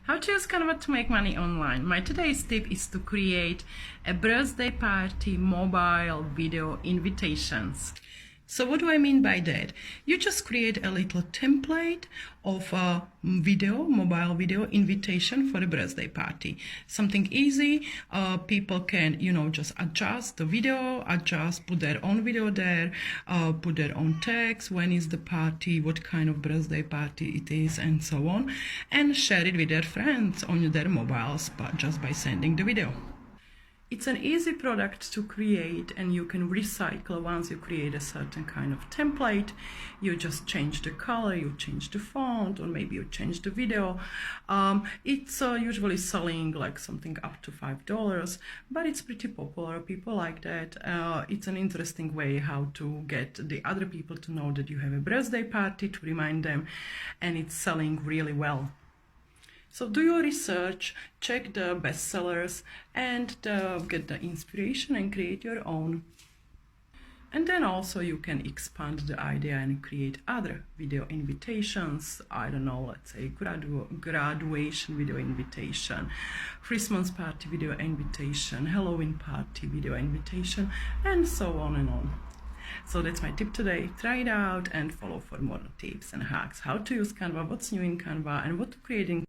How to use Canva to make money online. My today's tip is to create a birthday party mobile video invitations. So what do I mean by that? You just create a little template of a mobile video invitation for a birthday party. Something easy. People can, just adjust the video, put their own video there, put their own text, when is the party, what kind of birthday party it is, and so on, and share it with their friends on their mobiles, but just by sending the video. It's an easy product to create, and you can recycle once you create a certain kind of template. You just change the color, you change the font, or maybe you change the video. It's usually selling like something up to $5, but it's pretty popular. People like that. It's an interesting way how to get the other people to know that you have a birthday party, to remind them, and it's selling really well. So do your research, check the bestsellers, and get the inspiration and create your own. And then also you can expand the idea and create other video invitations. I don't know, let's say graduation video invitation, Christmas party video invitation, Halloween party video invitation, and so on and on. So that's my tip today. Try it out and follow for more tips and hacks. How to use Canva, what's new in Canva, and what to create in